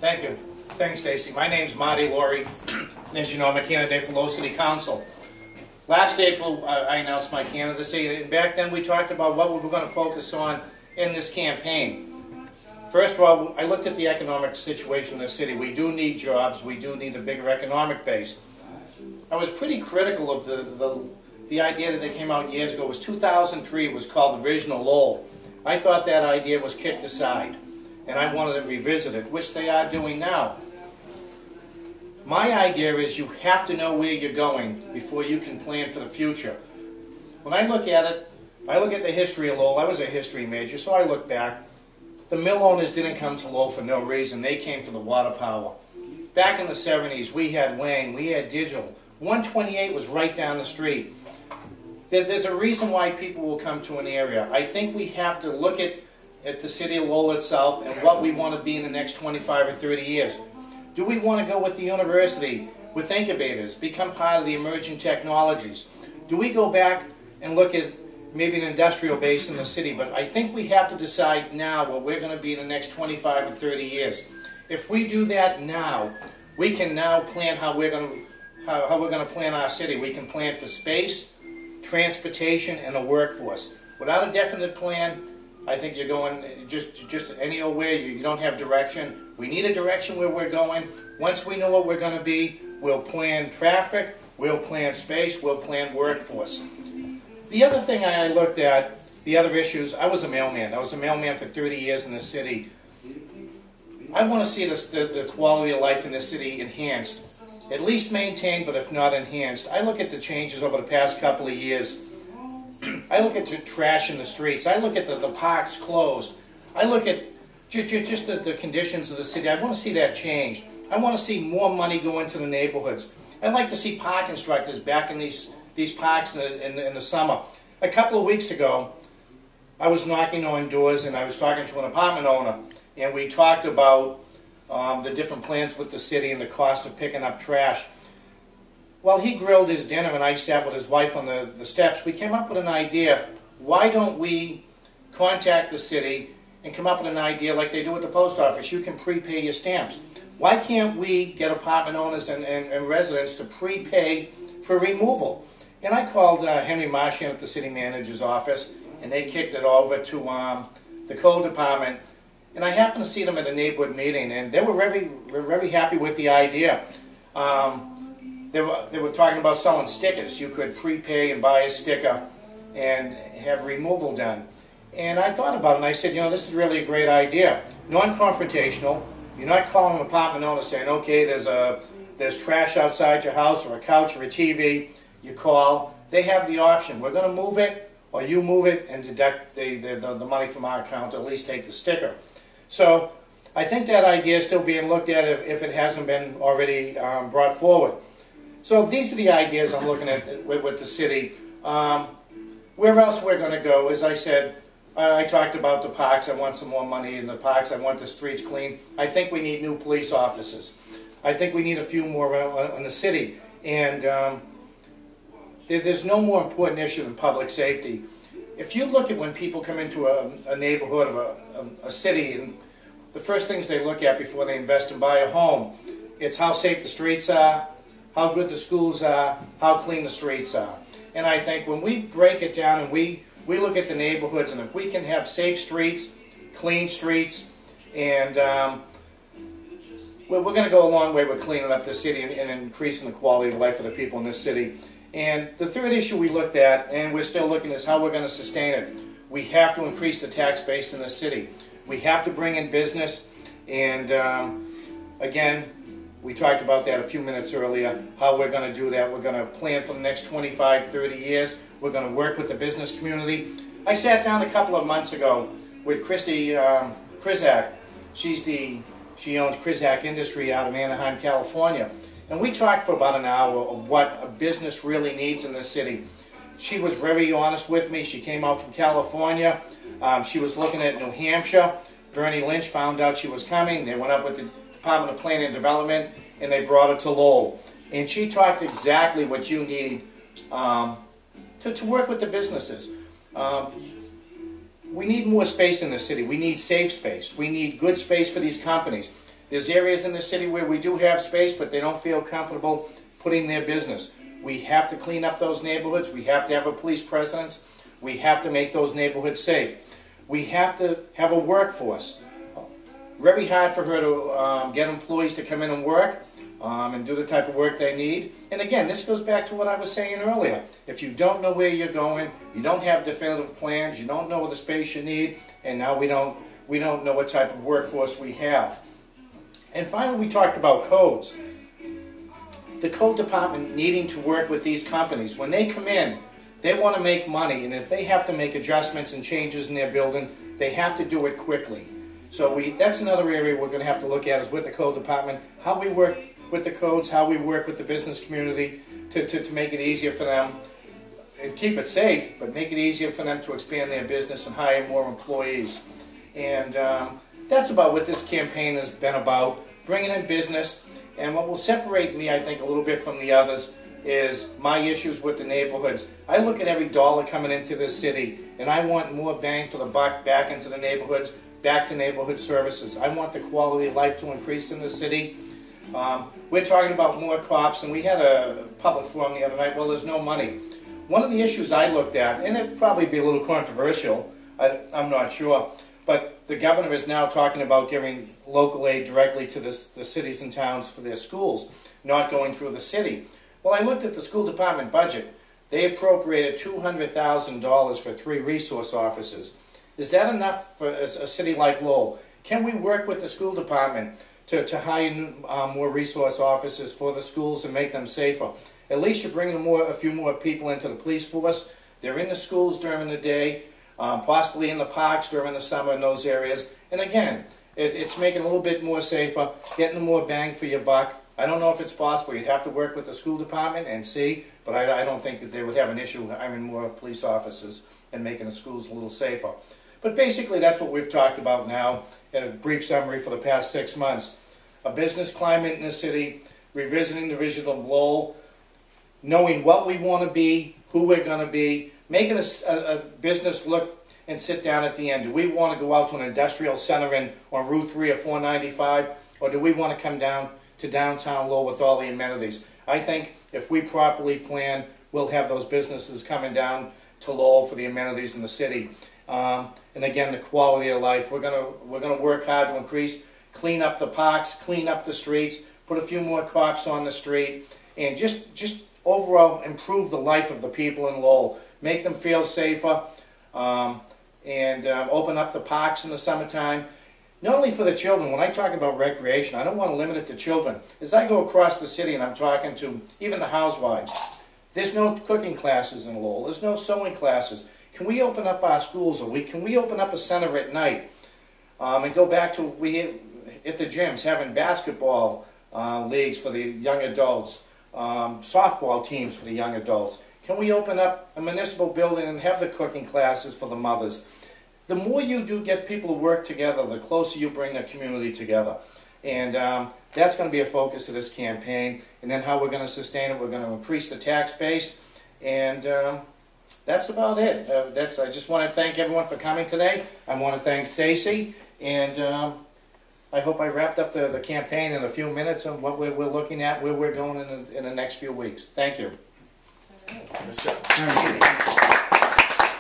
Thank you. Thanks, Stacy. My name's Marty Lorrey, and as you know, I'm a candidate for Lowell City Council. Last April, I announced my candidacy, and back then we talked about what we were going to focus on in this campaign. First of all, I looked at the economic situation in the city. We do need jobs. We do need a bigger economic base. I was pretty critical of the idea that they came out years ago. It was 2003. It was called the Vision of Lowell. I thought that idea was kicked aside, and I wanted to revisit it, which they are doing now. My idea is you have to know where you're going before you can plan for the future. When I look at it, I look at the history of Lowell. I was a history major, so I look back. The mill owners didn't come to Lowell for no reason. They came for the water power. Back in the 70s, we had Wayne, we had Digital. 128 was right down the street. There's a reason why people will come to an area. I think we have to look at the city of Lowell itself and what we want to be in the next 25 or 30 years. Do we want to go with the university, with incubators, become part of the emerging technologies? Do we go back and look at maybe an industrial base in the city? But I think we have to decide now what we're going to be in the next 25 or 30 years. If we do that now, we can now plan how we're going to plan our city. We can plan for space, transportation, and a workforce. Without a definite plan, I think you're going just any old way. You don't have direction. We need a direction where we're going. Once we know what we're going to be, we'll plan traffic, we'll plan space, we'll plan workforce. The other thing I looked at, the other issues, I was a mailman. I was a mailman for 30 years in the city. I want to see the quality of life in the city enhanced, at least maintained, but if not enhanced. I look at the changes over the past couple of years. I look at the trash in the streets. I look at the parks closed. I look at just the conditions of the city. I want to see that changed. I want to see more money go into the neighborhoods. I'd like to see park instructors back in these parks in the summer. A couple of weeks ago, I was knocking on doors and I was talking to an apartment owner, and we talked about the different plans with the city and the cost of picking up trash. While he grilled his dinner and I sat with his wife on the steps, we came up with an idea. Why don't we contact the city and come up with an idea like they do at the post office? You can prepay your stamps. Why can't we get apartment owners and residents to prepay for removal? And I called Henry Martian at the city manager's office, and they kicked it over to the code department. And I happened to see them at a neighborhood meeting, and they were very happy with the idea. They were talking about selling stickers. You could prepay and buy a sticker and have removal done. And I thought about it, and I said, you know, this is really a great idea. Non-confrontational. You're not calling an apartment owner saying, okay, there's trash outside your house or a couch or a TV. You call. They have the option. We're going to move it, or you move it and deduct the money from our account, or at least take the sticker. So I think that idea is still being looked at if it hasn't been already brought forward. So these are the ideas I'm looking at with the city. Where else we're going to go, as I said, I talked about the parks. I want some more money in the parks. I want the streets clean. I think we need new police officers. I think we need a few more in the city. And there's no more important issue than public safety. If you look at when people come into a neighborhood of a city, and the first things they look at before they invest and buy a home, it's how safe the streets are, how good the schools are, how clean the streets are. And I think when we break it down and we look at the neighborhoods, and if we can have safe streets, clean streets, and we're going to go a long way with cleaning up the city and increasing the quality of life of the people in this city. And the third issue we looked at, and we're still looking, is how we're going to sustain it. We have to increase the tax base in the city. We have to bring in business, and again, we talked about that a few minutes earlier, how we're going to do that. We're going to plan for the next 25, 30 years. We're going to work with the business community. I sat down a couple of months ago with Christy Krizak. She owns Krizak Industry out of Anaheim, California. And we talked for about an hour of what a business really needs in this city. She was very honest with me. She came out from California. She was looking at New Hampshire. Bernie Lynch found out she was coming. They went up with the Department of Planning and Development, and they brought her to Lowell. And she talked exactly what you need to work with the businesses. We need more space in the city. We need safe space. We need good space for these companies. There's areas in the city where we do have space, but they don't feel comfortable putting their business. We have to clean up those neighborhoods. We have to have a police presence. We have to make those neighborhoods safe. We have to have a workforce. Very hard for her to get employees to come in and work and do the type of work they need. And again, this goes back to what I was saying earlier. If you don't know where you're going, you don't have definitive plans, you don't know the space you need, and now we don't know what type of workforce we have. And finally, we talked about codes. The code department needing to work with these companies. When they come in, they want to make money, and if they have to make adjustments and changes in their building, they have to do it quickly. So that's another area we're going to have to look at, is with the code department, how we work with the codes, how we work with the business community to make it easier for them, and keep it safe, but make it easier for them to expand their business and hire more employees. And that's about what this campaign has been about, bringing in business. And what will separate me, I think, a little bit from the others is my issues with the neighborhoods. I look at every dollar coming into this city, and I want more bang for the buck back into the neighborhoods, back to neighborhood services. I want the quality of life to increase in the city. We're talking about more cops, and we had a public forum the other night. Well, there's no money. One of the issues I looked at, and it'd probably be a little controversial, I'm not sure, but the governor is now talking about giving local aid directly to the cities and towns for their schools, not going through the city. Well, I looked at the school department budget. They appropriated $200,000 for 3 resource officers. Is that enough for a city like Lowell? Can we work with the school department to hire more resource officers for the schools and make them safer? At least you're bringing a few more people into the police force. They're in the schools during the day, possibly in the parks during the summer in those areas. And again, it's making it a little bit more safer, getting more bang for your buck. I don't know if it's possible. You'd have to work with the school department and see, but I don't think that they would have an issue hiring more police officers and making the schools a little safer. But basically, that's what we've talked about now in a brief summary for the past 6 months. A business climate in the city, revisiting the vision of Lowell, knowing what we want to be, who we're going to be, making a business look and sit down at the end. Do we want to go out to an industrial center on Route 3 or 495, or do we want to come down to downtown Lowell with all the amenities? I think if we properly plan, we'll have those businesses coming down to Lowell for the amenities in the city. And again, the quality of life. We're gonna work hard to clean up the parks, clean up the streets, put a few more cops on the street, and just overall improve the life of the people in Lowell. Make them feel safer, and open up the parks in the summertime. Not only for the children. When I talk about recreation, I don't want to limit it to children. As I go across the city and I'm talking to even the housewives, there's no cooking classes in Lowell. There's no sewing classes. Can we open up our schools a week? Can we open up a center at night and go back to at the gyms having basketball leagues for the young adults, softball teams for the young adults? Can we open up a municipal building and have the cooking classes for the mothers? The more you do get people to work together, the closer you bring the community together. And that's going to be a focus of this campaign. And then how we're going to sustain it, we're going to increase the tax base. And that's about it. I just want to thank everyone for coming today. I want to thank Stacy. And I hope I wrapped up the campaign in a few minutes on what we're looking at, where we're going in the next few weeks. Thank you. All right.